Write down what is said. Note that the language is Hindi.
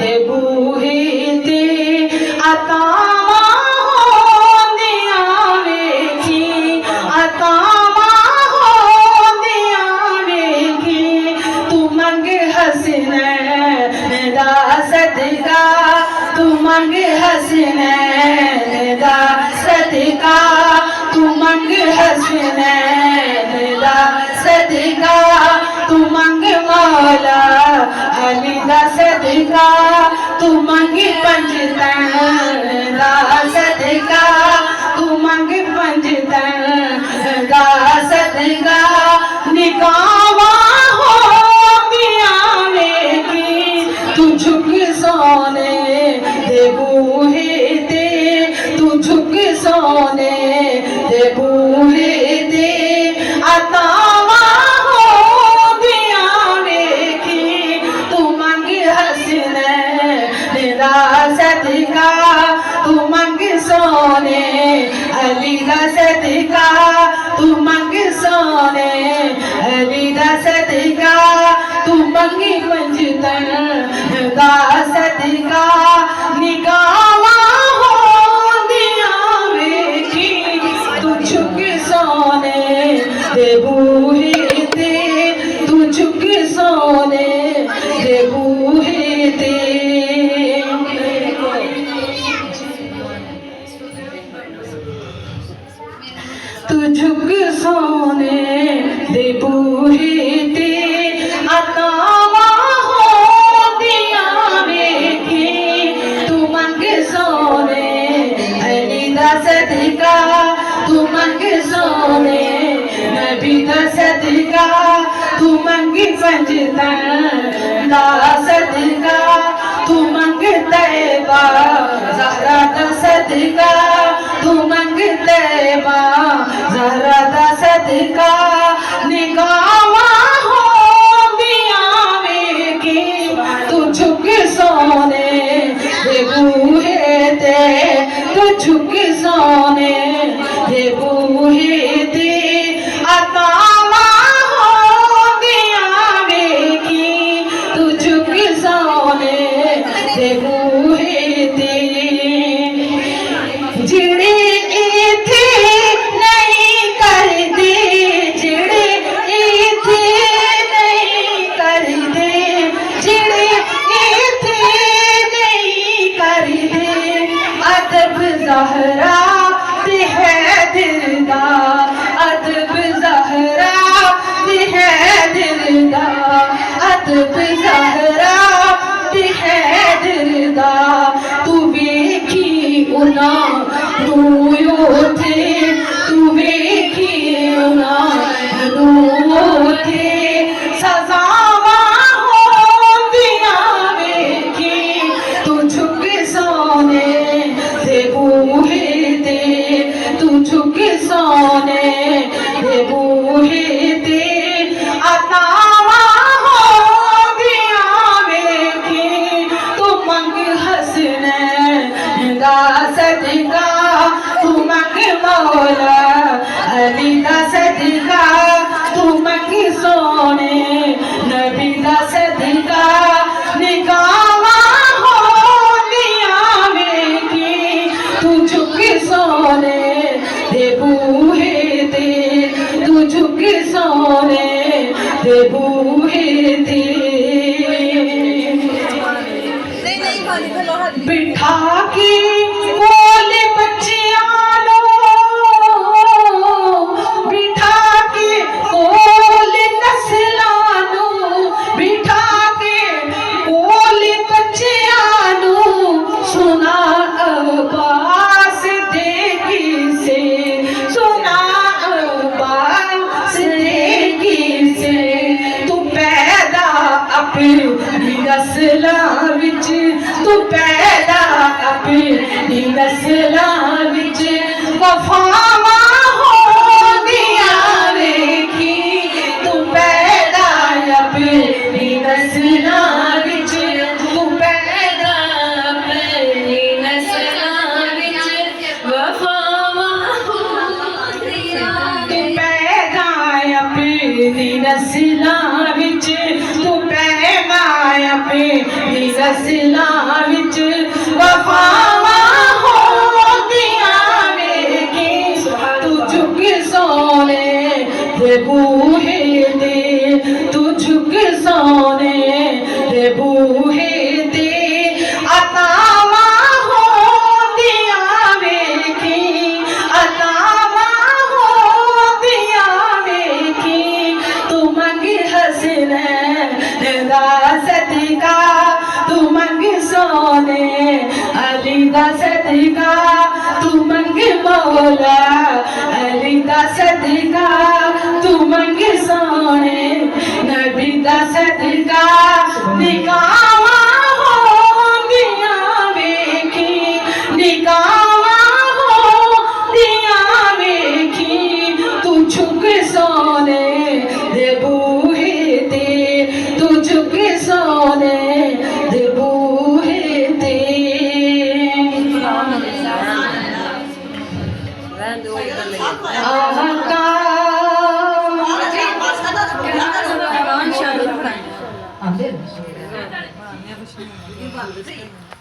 दे बूहे ते अतावा होंदिया वेखी अतावा होंदिया वेखी तू मंग हसनैन दा सदका तू मंग हसनैन दा सदका तू मंग हसनैन दा सदका तू मंग मौला अली दा सदका तू मंग पंजतन दा सदका तू मंग पंजतन दा सदका निकावा होंदिया वेखी तू झुक सोने दे बूहे ते तू झुक सोने दे बूहे ते अतावा होंदिया वेखी तू मंग हसनैन दा सदका तू मंग सोने अली दा सदका तू मंग सोने अली दा सदका तू मंगी पंजतन दा सदका निकावा होंदिया वेखी तू झुक सोने दे बूहे ते तू झुक सोने दे बूहे ते तू झुक सोने दे बूहे ते अतावा होंदिया वेखी तू मंग सोने अली दा सदका तू मंग सोने नबी दा सदका तू मंग पंजतन दा सदका तू मंग तैबा ज़हरा दा सदका तू मंग तैबा ज़हरा दा सदका निगावा होंदिया वेखी तू झुक सोने दे बूहे ते तू झुक सोने दे बूहे ते अतावा होंदिया वेखी तू झुक सोने दे बूहे ते जिहड़े इत्थे नहीं करदे जिहड़े इत्थे नहीं करदे जिहड़े इत्थे नहीं करदे अदब ज़हरा ते हैदर दा अदब ज़हरा ते हैदर दा अदब ज़हरा ते हैदर दा तू वेखी उना रोयो थे तू वेखी उना रोयो थे सजावा होंदिया वेखी तू झुक सोने दे बूहे ते तू झुक सोने दे बूहे ते अतावा होंदिया वेखी तू मंग हसनैन दा सदका तू मंग मौला अली दा सदका तू मंग सोने नबी दा सदका निगावा होंदिया वेखी तू झुक सोने दे बूहे ते तू झुक सोने दे बूहे ते बिठा के कोल बच्चियां लो बिठा के कोल नस्लां नु बिठा के कोल बच्चियां नु सुना अब्बास दे किसे सुना अब्बास दे किसे तू पैदा अपनी नस्लां विच तू पैदा अपनी नस्लां विच वफावा होंदिया वेखी तू पैदा अपनी नस्लां विच तू पैदा अपनी नस्लां विच वफावा होंदिया तू पैदा अपनी नस्लां विच तू पैदा अपनी असलां विच वफावां होंदियां वेखी तू झुक सोने दे बूहे ते तू झुक सोने दे बूहे ते अतावां होंदियां वेखी अतावां होंदियां वेखी तू मंग हसनैन दा सदका तू मंग सोने अली दा सदका तू मंग मौला अली दा सदका तू मंग सोने नबी दा सदका निकावां होंदियां वेखी निकावां होंदियां वेखी तू झुक सोने दे बूहे ते तू झुक सोने दे बूहे ते आका